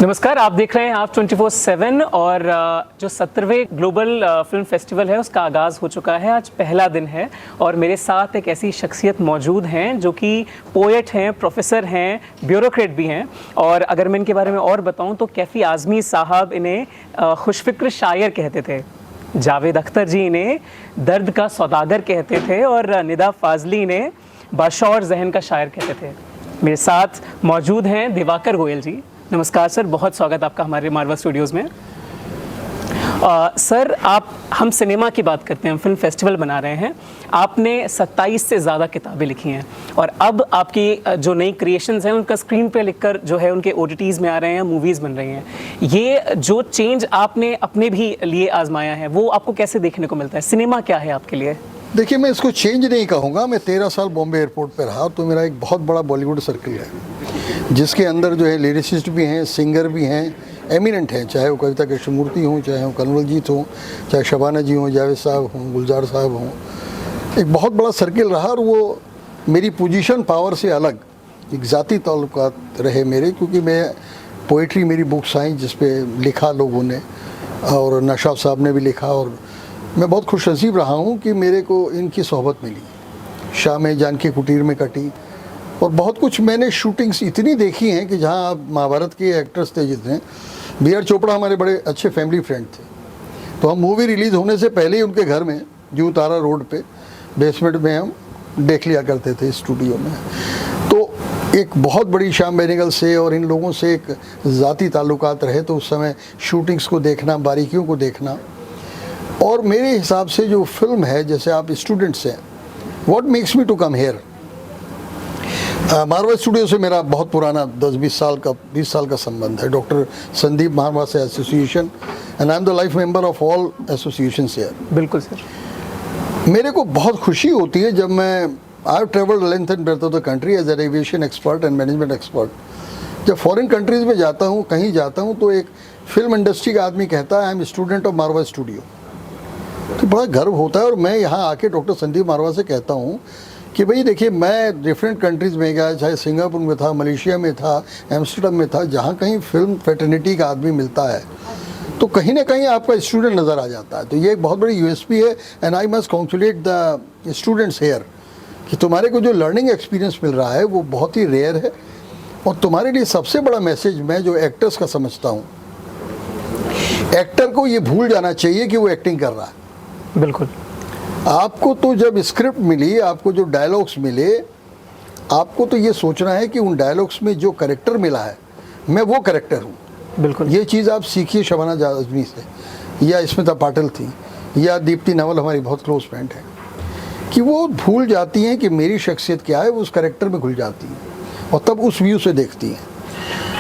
नमस्कार, आप देख रहे हैं आप 24/7 और जो 17वें ग्लोबल फिल्म फेस्टिवल है उसका आगाज़ हो चुका है। आज पहला दिन है और मेरे साथ एक ऐसी शख्सियत मौजूद हैं जो कि पोएट हैं, प्रोफेसर हैं, ब्यूरोक्रेट भी हैं। और अगर मैं इनके बारे में और बताऊं तो कैफ़ी आज़मी साहब इन्हें खुशफ़िक्र शायर कहते थे, जावेद अख्तर जी इन्हें दर्द का सौदागर कहते थे और निदा फ़ाज़ली इन्हें बाशौर ज़हन का शायर कहते थे। मेरे साथ मौजूद हैं दिवाकर गोयल जी। नमस्कार सर, बहुत स्वागत आपका हमारे मारवा स्टूडियोज़ में। सर, हम सिनेमा की बात करते हैं, हम फिल्म फेस्टिवल बना रहे हैं। आपने 27 से ज़्यादा किताबें लिखी हैं और अब आपकी जो नई क्रिएशंस हैं उनका स्क्रीन पे लिखकर जो है उनके OTTs में आ रहे हैं, मूवीज़ बन रही हैं। ये जो चेंज आपने अपने भी लिए आजमाया है वो आपको कैसे देखने को मिलता है? सिनेमा क्या है आपके लिए? देखिए, मैं इसको चेंज नहीं कहूँगा। मैं 13 साल बॉम्बे एयरपोर्ट पर रहा तो मेरा एक बहुत बड़ा बॉलीवुड सर्किल है जिसके अंदर जो है लिरिसिस्ट भी हैं, सिंगर भी हैं, एमिनेंट हैं, चाहे वो कविता कृष्णमूर्ति हों, चाहे वो कन्वलजीत हों, चाहे शबाना जी हों, जावेद साहब हों, गुलजार साहब हों। एक बहुत बड़ा सर्किल रहा और वो मेरी पोजीशन पावर से अलग एक ज़ाती ताल्लुकात रहे मेरे, क्योंकि मैं पोइट्री मेरी बुक्स आई जिस पे लिखा लोगों ने और नशाब साहब ने भी लिखा और मैं बहुत खुशनसीब रहा हूँ कि मेरे को इनकी सोहबत मिली। शामें जानकी कुटीर में कटी और बहुत कुछ मैंने शूटिंग्स इतनी देखी हैं कि जहाँ आप महाभारत के एक्टर्स थे जितने, B.R. चोपड़ा हमारे बड़े अच्छे फैमिली फ्रेंड थे, तो हम मूवी रिलीज़ होने से पहले ही उनके घर में जू तारा रोड पे बेसमेंट में हम देख लिया करते थे स्टूडियो में। तो एक बहुत बड़ी शाम बेनेगल से और इन लोगों से एक ज़ाती ताल्लुकात रहे, तो उस समय शूटिंग्स को देखना, बारीकियों को देखना। और मेरे हिसाब से जो फिल्म है, जैसे आप स्टूडेंट्स हैं, what makes me to come here, Marwah studio से मेरा बहुत पुराना 20 साल का संबंध है। डॉक्टर संदीप मारवा से association, and I am the life member of all associations here. बिल्कुल सर। मेरे को बहुत खुशी होती है जब मैं I have travelled length and breadth of the country as an aviation expert and management expert. जब फॉरेन कंट्रीज़ में जाता हूँ, कहीं जाता हूँ, तो एक फिल्म इंडस्ट्री का आदमी कहता है I am student of Marwah studio, तो बड़ा गर्व होता है। और मैं यहाँ आके डॉक्टर संदीप मारवा से कहता हूँ कि भाई देखिए, मैं डिफरेंट कंट्रीज़ में गया, चाहे सिंगापुर में था, मलेशिया में था, एम्स्टर्डम में था, जहाँ कहीं फिल्म फ्रेटर्निटी का आदमी मिलता है तो कहीं ना कहीं आपका स्टूडेंट नज़र आ जाता है। तो ये एक बहुत बड़ी USP है and I must congratulate the students hair कि तुम्हारे को जो लर्निंग एक्सपीरियंस मिल रहा है वो बहुत ही रेयर है। और तुम्हारे लिए सबसे बड़ा मैसेज मैं जो एक्टर्स का समझता हूँ, एक्टर को ये भूल जाना चाहिए कि वो एक्टिंग कर रहा है। बिल्कुल। आपको तो जब स्क्रिप्ट मिली, आपको जो डायलॉग्स मिले, आपको तो ये सोचना है कि उन डायलॉग्स में जो कैरेक्टर मिला है मैं वो कैरेक्टर हूँ। बिल्कुल। ये चीज़ आप सीखिए शबाना आज़मी से, या स्मिता पाटिल थी, या दीप्ति नवल हमारी बहुत क्लोज फ्रेंड है, कि वो भूल जाती हैं कि मेरी शख्सियत क्या है, वो उस कैरेक्टर में घुल जाती हैं और तब उस व्यू से देखती हैं।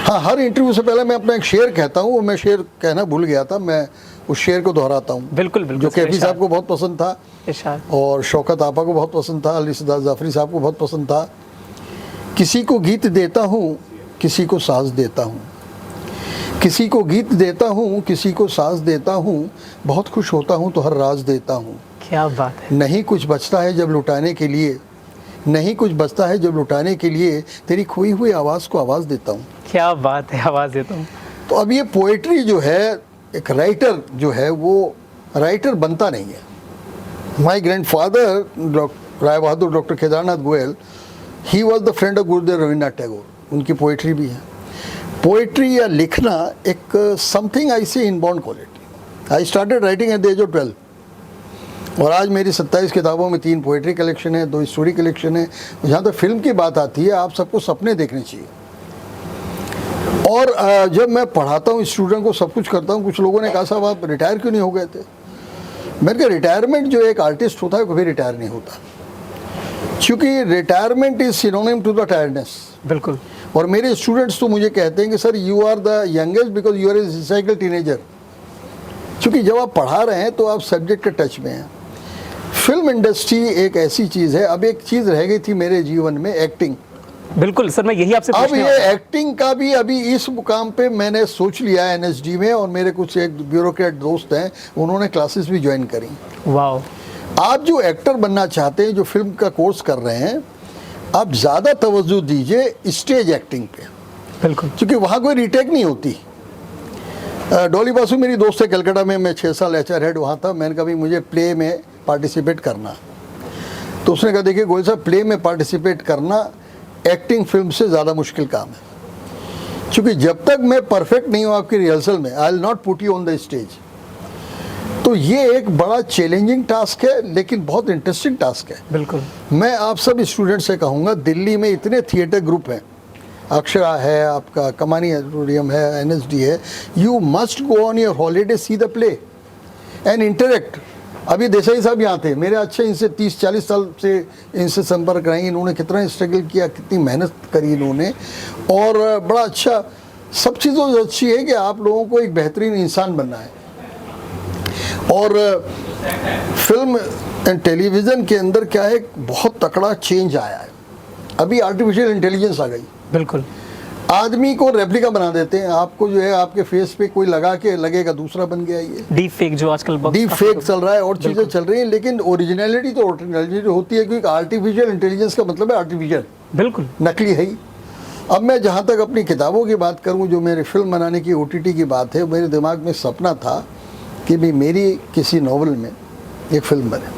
हाँ, हर इंटरव्यू से पहले मैं अपना एक शेर कहता हूँ, वो मैं शेर कहना भूल गया था, मैं उस शेर को दोहराता हूँ। बिल्कुल बिल्कुल। जो कैफी साहब को बहुत पसंद था और शौकत आपा को बहुत पसंद था, अली सदात जाफरी साहब को बहुत पसंद था। किसी को गीत देता हूँ, किसी को साज देता हूँ, किसी को गीत देता हूँ, किसी को साज देता हूँ, बहुत खुश होता हूँ तो हर राज देता हूँ। क्या बात है। नहीं कुछ बचता है जब लुटाने के लिए, नहीं कुछ बचता है जब लुटाने के लिए, तेरी खोई हुई आवाज़ को आवाज़ देता हूँ। क्या बात है, आवाज़ देता हूँ। तो अब ये पोएट्री जो है, एक राइटर जो है वो राइटर बनता नहीं है। My grandfather Rai Bahadur doctor Kedarnath Goyal, he was the friend of Gurudev Rabindranath Tagore, उनकी पोएट्री भी है। पोएट्री या लिखना एक something I see inborn quality. I started writing at the age of 12 और आज मेरी 27 किताबों में 3 पोएट्री कलेक्शन है, 2 स्टोरी कलेक्शन है। जहाँ तक फिल्म की बात आती है, आप सबको सपने देखने चाहिए। और जब मैं पढ़ाता हूँ स्टूडेंट को, सब कुछ करता हूँ, कुछ लोगों ने कहा साहब आप रिटायर क्यों नहीं हो गए थे? मैंने कहा रिटायरमेंट जो एक आर्टिस्ट होता है कभी रिटायर नहीं होता, क्योंकि retirement is synonym to the tiredness. बिल्कुल। और मेरे स्टूडेंट्स तो मुझे कहते हैं कि sir you are the youngest because you are a recycle teenager, क्योंकि जब आप पढ़ा रहे हैं तो आप सब्जेक्ट के टच में हैं। फिल्म इंडस्ट्री एक ऐसी चीज़ है। अब एक चीज़ रह गई थी मेरे जीवन में, एक्टिंग। बिल्कुल सर, मैं यही आपसे अब पूछने ये वाला था। एक्टिंग का भी अभी इस मुकाम पे मैंने सोच लिया है NSD में, और मेरे कुछ एक ब्यूरोक्रेट दोस्त हैं, उन्होंने क्लासेस भी ज्वाइन करी। वाह। आप जो एक्टर बनना चाहते हैं, जो फिल्म का कोर्स कर रहे हैं, आप ज़्यादा तवज्जो दीजिए स्टेज एक्टिंग पे, बिल्कुल। क्योंकि वहाँ कोई रिटेक नहीं होती। डॉली बासु मेरी दोस्त है कलकत्ता में, मैं 6 साल एचआर हेड वहाँ था। मैंने कहा भाई मुझे प्ले में पार्टिसिपेट करना, तो उसने कहा देखिए गोयल साहब, प्ले में पार्टिसिपेट करना एक्टिंग फिल्म से ज़्यादा मुश्किल काम है, क्योंकि जब तक मैं परफेक्ट नहीं हूँ आपकी रिहर्सल में, I will not put you on the stage. तो ये एक बड़ा चैलेंजिंग टास्क है, लेकिन बहुत इंटरेस्टिंग टास्क है। बिल्कुल। मैं आप सब स्टूडेंट से कहूँगा, दिल्ली में इतने थिएटर ग्रुप हैं, अक्षरा है, आपका कमानी ऑडिटोरियम है, एनएसडी है, you must go on your holiday, see the play and interact. अभी देसाई साहब यहाँ थे, मेरे अच्छे इनसे 30-40 साल से इनसे संपर्क रहे, इन्होंने कितना स्ट्रगल किया, कितनी मेहनत करी इन्होंने, और बड़ा अच्छा, सब चीज़ों से अच्छी है कि आप लोगों को एक बेहतरीन इंसान बनना है। और फिल्म एंड टेलीविज़न के अंदर क्या है, बहुत तकड़ा चेंज आया है। अभी आर्टिफिशियल इंटेलिजेंस आ गई। बिल्कुल। आदमी को रेप्लिका बना देते हैं, आपको जो है आपके फेस पे कोई लगा के लगेगा दूसरा बन गया। ये डीप फेक जो आजकल डीप फेक चल रहा है और चीज़ें चल रही हैं, लेकिन ओरिजिनलिटी तो ओरिजिनलिटी होती है, क्योंकि आर्टिफिशियल इंटेलिजेंस का मतलब है आर्टिफिशियल, बिल्कुल नकली है ही। अब मैं जहाँ तक अपनी किताबों की बात करूँ, जो मेरे फिल्म बनाने की OTT की बात है, मेरे दिमाग में सपना था कि भी मेरी किसी नावल में एक फिल्म बने।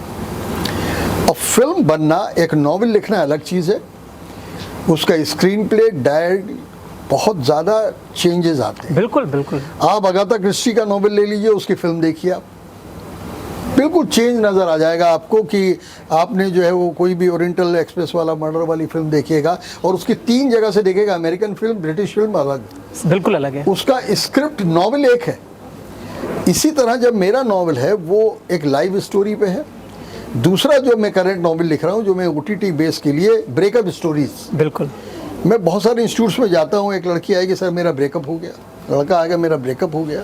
और फिल्म बनना, एक नावल लिखना अलग चीज़ है, उसका स्क्रीन प्ले, डायरेक्ट, बहुत ज़्यादा चेंजेस आते हैं। बिल्कुल बिल्कुल। आप अगाथा क्रिस्टी का नॉवल ले लीजिए, उसकी फिल्म देखिए आप, बिल्कुल चेंज नज़र आ जाएगा आपको कि आपने जो है वो कोई भी ओरिएंटल एक्सप्रेस वाला मर्डर वाली फिल्म देखिएगा और उसकी 3 जगह से देखेगा, अमेरिकन फिल्म, ब्रिटिश फिल्म अलग, बिल्कुल अलग है। उसका स्क्रिप्ट नॉवल एक है। इसी तरह जब मेरा नॉवल है वो एक लाइव स्टोरी पे है। दूसरा जो मैं करंट नॉवल लिख रहा हूँ, जो मैं OTT बेस के लिए, ब्रेकअप स्टोरीज। बिल्कुल। मैं बहुत सारे इंस्टीट्यूट्स में जाता हूँ, एक लड़की आएगी, सर मेरा ब्रेकअप हो गया, लड़का आएगा मेरा ब्रेकअप हो गया।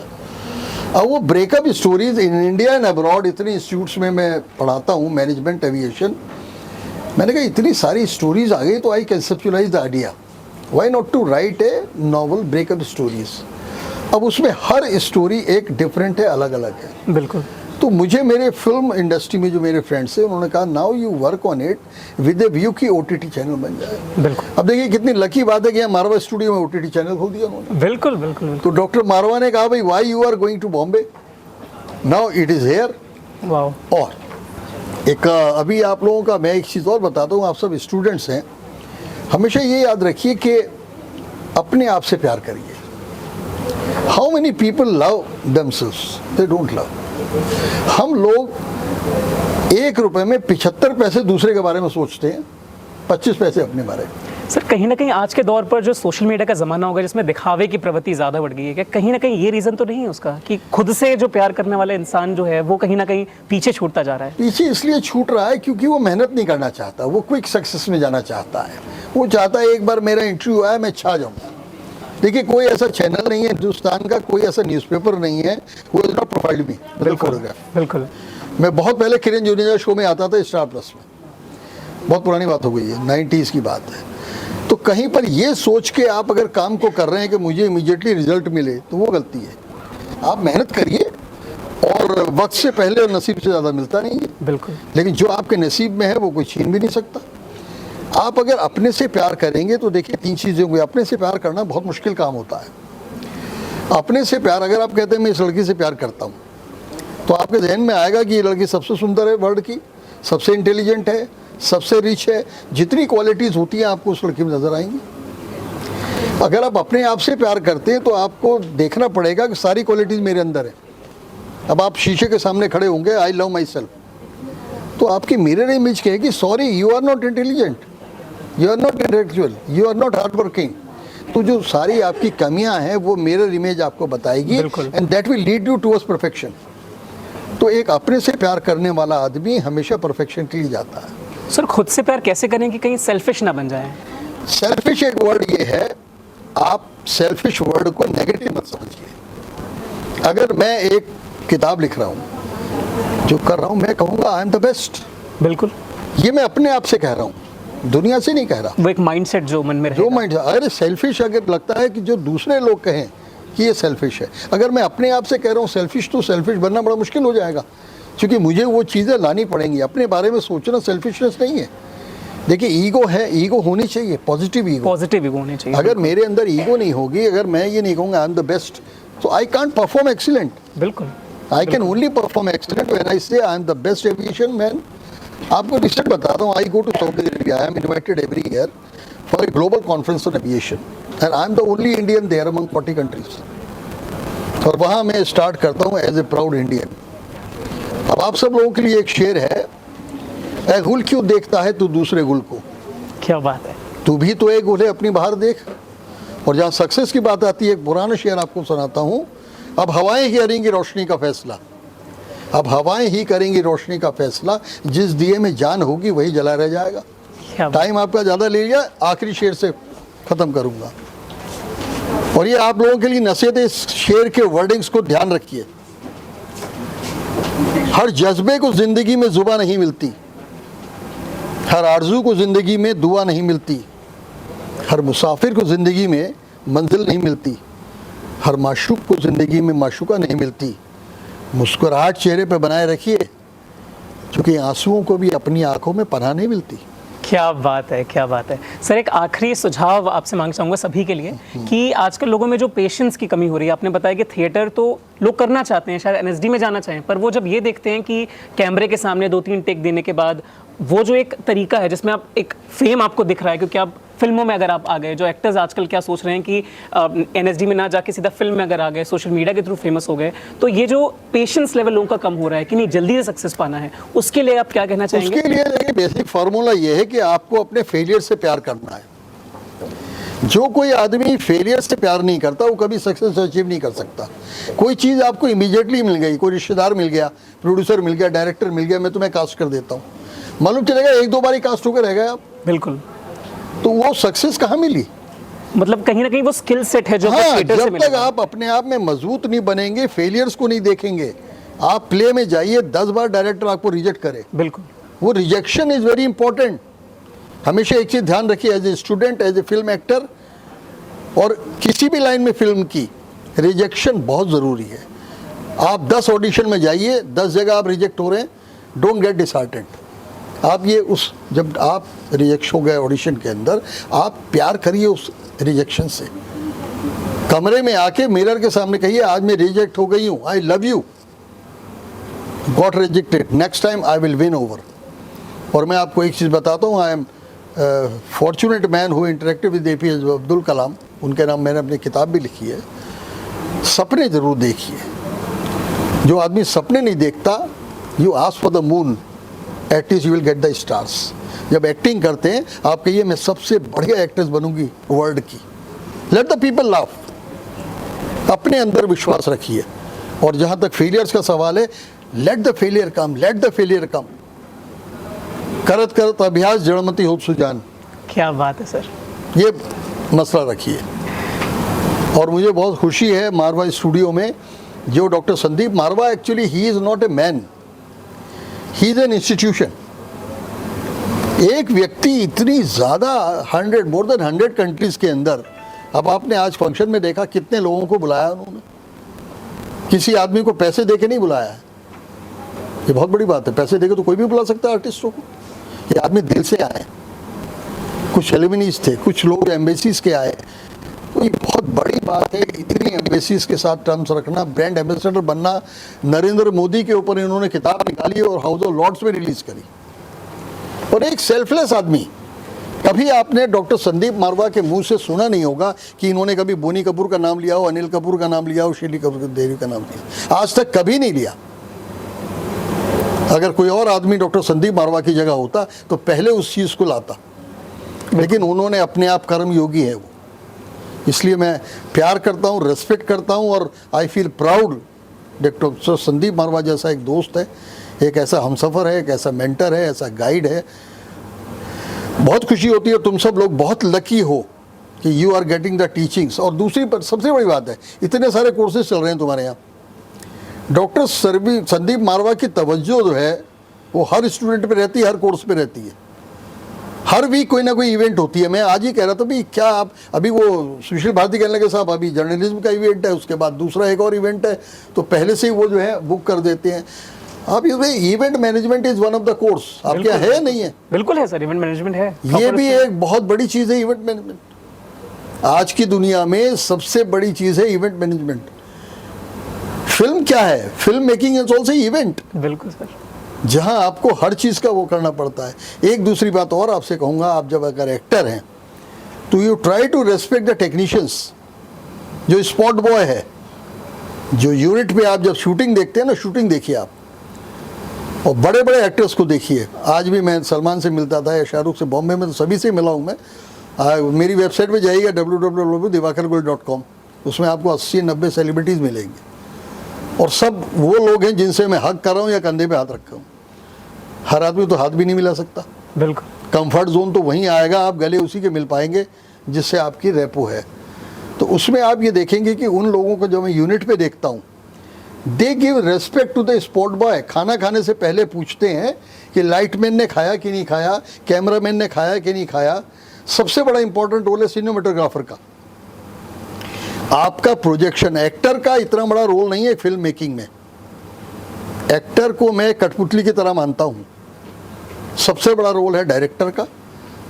अब वो breakup stories in India and abroad, इतने इंस्टीट्यूट्स में मैं पढ़ाता हूँ, मैनेजमेंट, एविएशन। मैंने कहा इतनी सारी स्टोरीज आ गई, तो I conceptualize the idea, why not to write a novel breakup stories. अब उसमें हर स्टोरी एक डिफरेंट है, अलग अलग है। बिल्कुल। तो मुझे मेरे फिल्म इंडस्ट्री में जो मेरे फ्रेंड्स हैं, उन्होंने कहा now you work on it with A view की OTT चैनल बन जाए। बिल्कुल। अब देखिए कितनी लकी बात है कि मारवा स्टूडियो में OTT चैनल खोल दिया उन्होंने। बिल्कुल बिल्कुल। तो डॉक्टर मारवा ने कहा भाई why you are going to Bombay, now it is here. Wow. और एक अभी आप लोगों का मैं एक चीज़ और बताता हूँ, आप सब स्टूडेंट्स हैं, हमेशा ये याद रखिए कि अपने आप से प्यार करिए। How many people love themselves, they don't love. हम लोग 1 रुपए में 75 पैसे दूसरे के बारे में सोचते हैं, 25 पैसे अपने बारे में। सर कहीं ना कहीं आज के दौर पर जो सोशल मीडिया का ज़माना होगा, जिसमें दिखावे की प्रवृत्ति ज़्यादा बढ़ गई है, क्या कहीं ना कहीं ये रीज़न तो नहीं है उसका कि खुद से जो प्यार करने वाला इंसान जो है वो कहीं ना कहीं पीछे छूटता जा रहा है? पीछे इसलिए छूट रहा है क्योंकि वो मेहनत नहीं करना चाहता, वो क्विक सक्सेस में जाना चाहता है। वो चाहता है एक बार मेरा इंटरव्यू आया, मैं छा जाऊँ। देखिए कोई ऐसा चैनल नहीं है हिंदुस्तान का, कोई ऐसा न्यूज़पेपर नहीं है वो इज नॉट प्रोफाइल्ड मी। बिल्कुल। मैं बहुत पहले किरण जुनेजा शो में आता था स्टार प्लस में, बहुत पुरानी बात हो गई है, 90s की बात है। तो कहीं पर ये सोच के आप अगर काम को कर रहे हैं कि मुझे इमीडिएटली रिजल्ट मिले, तो वो गलती है। आप मेहनत करिए, और वक्त से पहले और नसीब से ज़्यादा मिलता नहीं है। बिल्कुल। लेकिन जो आपके नसीब में है वो कोई छीन भी नहीं सकता। आप अगर अपने से प्यार करेंगे तो देखिए 3 चीज़ें होंगी। अपने से प्यार करना बहुत मुश्किल काम होता है। अपने से प्यार, अगर आप कहते हैं मैं इस लड़की से प्यार करता हूँ, तो आपके जहन में आएगा कि ये लड़की सबसे सुंदर है वर्ल्ड की, सबसे इंटेलिजेंट है, सबसे रिच है, जितनी क्वालिटीज़ होती हैं आपको उस लड़की में नज़र आएंगी। अगर आप अपने आप से प्यार करते हैं तो आपको देखना पड़ेगा कि सारी क्वालिटीज़ मेरे अंदर है। अब आप शीशे के सामने खड़े होंगे, आई लव माई सेल्फ, तो आपकी मिरर इमेज कहेगी sorry you are not intelligent, you are not intellectual, you are not hard working. तो जो सारी आपकी कमियां हैं वो मिरर इमेज आपको बताएगी, and that will lead you towards perfection. तो एक अपने से प्यार करने वाला आदमी हमेशा परफेक्शन के लिए जाता है। सर खुद से प्यार कैसे करें कि कहीं सेल्फिश ना बन जाए? सेल्फिश एक वर्ड ये है, आप सेल्फिश वर्ड को नेगेटिव मत समझिए। अगर मैं एक किताब लिख रहा हूँ, जो कर रहा हूँ, मैं कहूँगा आई एम द बेस्ट। बिल्कुल। ये मैं अपने आप से कह रहा हूँ, दुनिया से नहीं कह रहा। वो एक माइंडसेट जो मन में जो माइंड, अगर सेल्फिश अगर लगता है कि जो दूसरे लोग कहें कि ये सेल्फिश है, अगर मैं अपने आप से कह रहा हूँ सेल्फिश, तो सेल्फिश बनना बड़ा मुश्किल हो जाएगा, क्योंकि मुझे वो चीज़ें लानी पड़ेंगी। अपने बारे में सोचना सेल्फिशनेस नहीं है। देखिए ईगो है, ईगो होनी चाहिए, पॉजिटिव ईगो होनी चाहिए। अगर मेरे अंदर ईगो नहीं होगी, अगर मैं ये नहीं कहूँगा आई am the best, So I can't perform excellent. बिल्कुल। I can only perform excellent when I say I am the best aviation man. आपको रिसेंट बताता हूँ, I go to Saudi Arabia. I am invited every year for a global conference on aviation, and I am the only Indian there among 40 countries. और वहाँ मैं start करता हूँ as a proud Indian. अब आप सब लोगों के लिए एक शेर है, ए गुल क्यों देखता है तू दूसरे गुल को, क्या बात है। तू भी तो एक गुल है, अपनी बाहर देख। और जहाँ सक्सेस की बात आती है, एक पुराना शेर आपको सुनाता हूँ। अब हवाएं ही करेंगी रोशनी का फैसला, अब हवाएं ही करेंगी रोशनी का फैसला, जिस दिए में जान होगी वही जला रह जाएगा। क्या बात। टाइम आपका ज़्यादा ले लिया, आखिरी शेर से ख़त्म करूँगा। और ये आप लोगों के लिए नसीहत है, इस शेर के वर्डिंग्स को ध्यान रखिए। हर जज्बे को ज़िंदगी में जुबा नहीं मिलती, हर आरजू को ज़िंदगी में दुआ नहीं मिलती, हर मुसाफिर को ज़िंदगी में मंजिल नहीं मिलती, हर माशूक को ज़िंदगी में माशूका नहीं मिलती। मुस्कुराहट चेहरे पे बनाए रखिए, क्योंकि आंसुओं को भी अपनी आंखों में पनाह नहीं मिलती। क्या बात है, क्या बात है। सर एक आखिरी सुझाव आपसे मांग चाहूँगा सभी के लिए कि आजकल लोगों में जो पेशेंस की कमी हो रही है, आपने बताया कि थिएटर तो लोग करना चाहते हैं, शायद एनएसडी में जाना चाहें, पर वो जब ये देखते हैं कि कैमरे के सामने 2-3 टेक देने के बाद वो जो एक तरीका है जिसमें आप एक फेम आपको दिख रहा है, क्योंकि आप फिल्मों में अगर आप आ गए, जो एक्टर्स आजकल क्या सोच रहे हैं कि एनएसडी में ना जाके सीधा फिल्म में अगर आ गए, सोशल मीडिया के थ्रू फेमस हो गए, तो ये जो पेशेंस लेवल लोगों का कम हो रहा है कि नहीं जल्दी से सक्सेस पाना है, उसके लिए आप क्या कहना चाहेंगे? उसके लिए देखिए, बेसिक फार्मूला ये है कि आपको अपने फेलियर से प्यार करना है। जो कोई आदमी फेलियर से प्यार नहीं करता वो कभी सक्सेस अचीव नहीं कर सकता। कोई चीज़ आपको इमीडिएटली मिल गई, कोई रिश्तेदार मिल गया, प्रोड्यूसर मिल गया, डायरेक्टर मिल गया, मैं तुम्हें कास्ट कर देता हूँ, मालूम चलेगा 1-2 बार ही कास्ट होकर रह गए आप, बिल्कुल, तो वो सक्सेस कहाँ मिली? मतलब कहीं ना कहीं वो स्किल सेट है जो हाँ, थिएटर से जब तक मिलेगा। आप अपने आप में मजबूत नहीं बनेंगे, फेलियर्स को नहीं देखेंगे, आप प्ले में जाइए, 10 बार डायरेक्टर आपको रिजेक्ट करे, बिल्कुल, वो रिजेक्शन इज वेरी इंपॉर्टेंट। हमेशा एक चीज़ ध्यान रखिए, as a student, as a film actor, और किसी भी लाइन में फिल्म की, रिजेक्शन बहुत ज़रूरी है। आप 10 ऑडिशन में जाइए, 10 जगह आप रिजेक्ट हो रहे हैं, डोंट गेट डिसहार्टेंड। आप ये उस, जब आप रिजेक्ट हो गए ऑडिशन के अंदर, आप प्यार करिए उस रिजेक्शन से। कमरे में आके मिरर के सामने कहिए, आज मैं रिजेक्ट हो गई हूँ, I love you, got rejected, next time I will win over. और मैं आपको एक चीज़ बताता हूँ, I am fortunate man who interacted with APJ Abdul Kalam, उनके नाम मैंने अपनी किताब भी लिखी है। सपने ज़रूर देखिए, जो आदमी सपने नहीं देखता, you ask for the moon, at least you will get the stars. जब एक्टिंग करते हैं आप कहिए मैं सबसे बढ़िया एक्ट्रेस बनूंगी वर्ल्ड की, लेट द पीपल लाफ, अपने अंदर विश्वास रखिए। और जहाँ तक फेलियर्स का सवाल है, let the failure come, let the failure come, करत करत अभ्यास जड़मती हो सुजान। क्या बात है सर, ये मसला रखिए। और मुझे बहुत खुशी है मारवा स्टूडियो में जो doctor Sandeep Marwah, actually he is not a man, he is an institution. एक व्यक्ति इतनी ज़्यादा 100 मोर देन 100 कंट्रीज़ के अंदर, अब आपने आज फंक्शन में देखा कितने लोगों को बुलाया उन्होंने, किसी आदमी को पैसे देके नहीं बुलाया है, ये बहुत बड़ी बात है। पैसे देके तो कोई भी बुला सकता है आर्टिस्टों को, ये आदमी दिल से आए। कुछ सेरेमनीज थे, कुछ लोग एम्बेसीज के आए, तो ये बहुत बड़ी बात है। इतनी एम्बेसीज के साथ टर्म्स रखना, ब्रांड एम्बेसडर बनना। नरेंद्र मोदी के ऊपर इन्होंने किताब निकाली और हाउस ऑफ लॉर्ड्स में रिलीज करी। और एक सेल्फलेस आदमी, कभी आपने डॉक्टर संदीप मारवा के मुंह से सुना नहीं होगा कि इन्होंने कभी बोनी कपूर का नाम लिया हो, अनिल कपूर का नाम लिया हो, शीली कपूर देवी का नाम लिया, आज तक कभी नहीं लिया। अगर कोई और आदमी डॉक्टर संदीप मारवा की जगह होता तो पहले उस चीज़ को लाता, लेकिन उन्होंने अपने आप कर्म योगी है वो। इसलिए मैं प्यार करता हूँ, रेस्पेक्ट करता हूँ, और I feel proud doctor Sandeep Marwah जैसा एक दोस्त है, एक ऐसा हमसफ़र है, एक ऐसा मेंटर है, ऐसा गाइड है। बहुत खुशी होती है, तुम सब लोग बहुत लकी हो कि you are getting the teachings. और दूसरी पर सबसे बड़ी बात है, इतने सारे कोर्सेज चल रहे हैं तुम्हारे यहाँ। डॉक्टर संदीप मारवा की तवज्जो जो है वो हर स्टूडेंट पे रहती है, हर कोर्स पे रहती है। हर वीक कोई ना कोई इवेंट होती है। मैं आज ही कह रहा था भी क्या आप, अभी वो सुशील भारती कहने लगे साहब अभी जर्नलिज्म का इवेंट है, उसके बाद दूसरा एक और इवेंट है, तो पहले से ही वो जो है बुक कर देते हैं। आप ये event management is one of the course, आप क्या है नहीं है? बिल्कुल है सर, इवेंट मैनेजमेंट है, ये भी एक बहुत बड़ी चीज़ है इवेंट मैनेजमेंट। आज की दुनिया में सबसे बड़ी चीज़ है इवेंट मैनेजमेंट। फिल्म क्या है, film making is also event, बिल्कुल सर। जहां आपको हर चीज़ का वो करना पड़ता है। एक दूसरी बात और आपसे कहूँगा, आप जब अगर एक्टर हैं तो you try to respect the technicians. जो स्पॉट बॉय है, जो यूनिट पे आप जब शूटिंग देखते हैं ना, शूटिंग देखिए आप, और बड़े बड़े एक्टर्स को देखिए। आज भी मैं सलमान से मिलता था या शाहरुख से, बॉम्बे में तो सभी से मिला हूँ मैं। मेरी वेबसाइट पे जाइएगा www.divakargoel.com, उसमें आपको 80-90 सेलिब्रिटीज़ मिलेंगे, और सब वो लोग हैं जिनसे मैं हक कर रहा हूँ या कंधे पे हाथ रखा हूँ। हर आदमी तो हाथ भी नहीं मिला सकता। बिल्कुल। कंफर्ट जोन तो वहीं आएगा, आप गले उसी के मिल पाएंगे जिससे आपकी रेपो है। तो उसमें आप ये देखेंगे कि उन लोगों को जो मैं यूनिट पे देखता हूँ, they give respect to the spot boy. खाना खाने से पहले पूछते हैं कि लाइटमैन ने खाया कि नहीं खाया, कैमरामैन ने खाया कि नहीं खाया। सबसे बड़ा इंपॉर्टेंट रोल है सिनेमेटोग्राफर का। आपका प्रोजेक्शन, एक्टर का इतना बड़ा रोल नहीं है फिल्म मेकिंग में। एक्टर को मैं कठपुतली की तरह मानता हूँ। सबसे बड़ा रोल है डायरेक्टर का,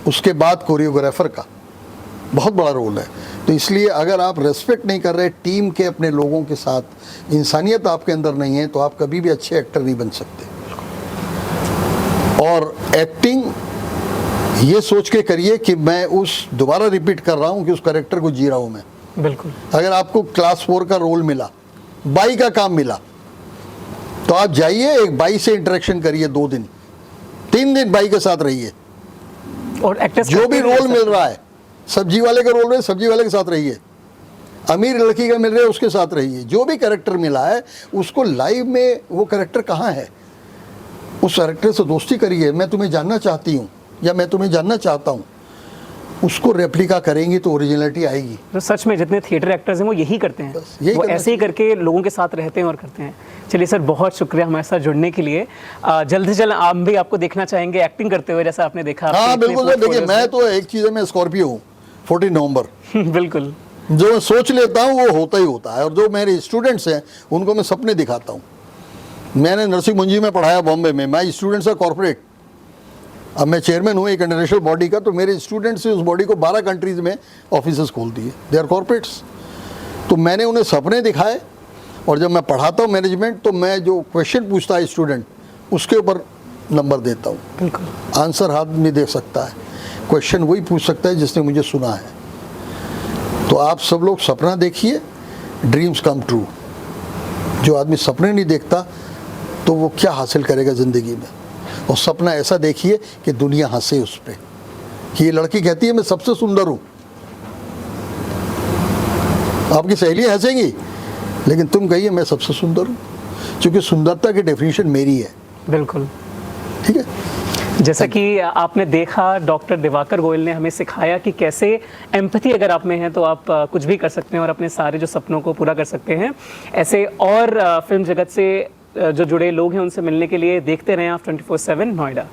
उसके बाद कोरियोग्राफर का बहुत बड़ा रोल है। तो इसलिए अगर आप रेस्पेक्ट नहीं कर रहे टीम के, अपने लोगों के साथ, इंसानियत आपके अंदर नहीं है, तो आप कभी भी अच्छे एक्टर नहीं बन सकते। और एक्टिंग ये सोच के करिए कि मैं दोबारा रिपीट कर रहा हूँ कि उस कैरेक्टर को जी रहा हूँ मैं। बिल्कुल। अगर आपको क्लास 4 का रोल मिला, बाई का काम मिला, तो आप जाइए, एक बाई से इंटरेक्शन करिए 2 दिन 3 दिन, बाई के साथ रहिए। और एक्टर्स जो भी रोल मिल रहा है, सब्जी वाले का रोल है, सब्जी वाले के साथ रहिए। अमीर लड़की का मिल रहा है, उसके साथ रहिए। जो भी कैरेक्टर मिला है उसको लाइव में, वो कैरेक्टर कहाँ है, उस कैरेक्टर से दोस्ती करिए। मैं तुम्हें जानना चाहती हूँ या मैं तुम्हें जानना चाहता हूँ, उसको रेप्लिका करेंगी तो ओरिजिनलिटी आएगी। तो सच में जितने थिएटर एक्टर्स हैं वो यही करते हैं, वो ऐसे ही करके लोगों के साथ रहते हैं और करते हैं। चलिए सर, बहुत शुक्रिया हमारे साथ जुड़ने के लिए। जल्द से जल्द हम भी आपको देखना चाहेंगे एक्टिंग करते हुए, जैसा आपने देखा। हाँ बिल्कुल सर। देखिए, मैं तो एक चीज़ है, मैं स्कॉर्पियो हूँ, 14 नवंबर। बिल्कुल। जो मैं सोच लेता हूँ वो होता ही होता है। और जो मेरे स्टूडेंट्स हैं उनको मैं सपने दिखाता हूँ। मैंने नरसिंह मुंजी में पढ़ाया बॉम्बे में, माई स्टूडेंट्स आर कॉर्पोरेट। अब मैं चेयरमैन हूँ एक इंटरनेशनल बॉडी का, तो मेरे स्टूडेंट्स से उस बॉडी को 12 कंट्रीज़ में ऑफिसेस खोल दिए, दे आर कॉर्पोरेट्स। तो मैंने उन्हें सपने दिखाए, और जब मैं पढ़ाता हूँ मैनेजमेंट, तो मैं जो क्वेश्चन पूछता है स्टूडेंट, उसके ऊपर नंबर देता हूँ। बिल्कुल। आंसर हाथ में दे सकता है, क्वेश्चन वही पूछ सकता है जिसने मुझे सुना है। तो आप सब लोग सपना देखिए, ड्रीम्स कम ट्रू। जो आदमी सपने नहीं देखता तो वो क्या हासिल करेगा ज़िंदगी में। और सपना ऐसा देखिए कि दुनिया हंसे उस पर, कि ये लड़की कहती है मैं सबसे सुंदर हूँ, आपकी सहेलियाँ हंसेंगी, लेकिन तुम कहिए मैं सबसे सुंदर हूँ, क्योंकि सुंदरता की डेफिनेशन मेरी है। बिल्कुल। ठीक है। जैसा कि आपने देखा, डॉक्टर दिवाकर गोयल ने हमें सिखाया कि कैसे एम्पैथी अगर आप में है तो आप कुछ भी कर सकते हैं और अपने सारे जो सपनों को पूरा कर सकते हैं। ऐसे और फिल्म जगत से जो जुड़े लोग हैं उनसे मिलने के लिए देखते रहें आप 24/7 नोएडा।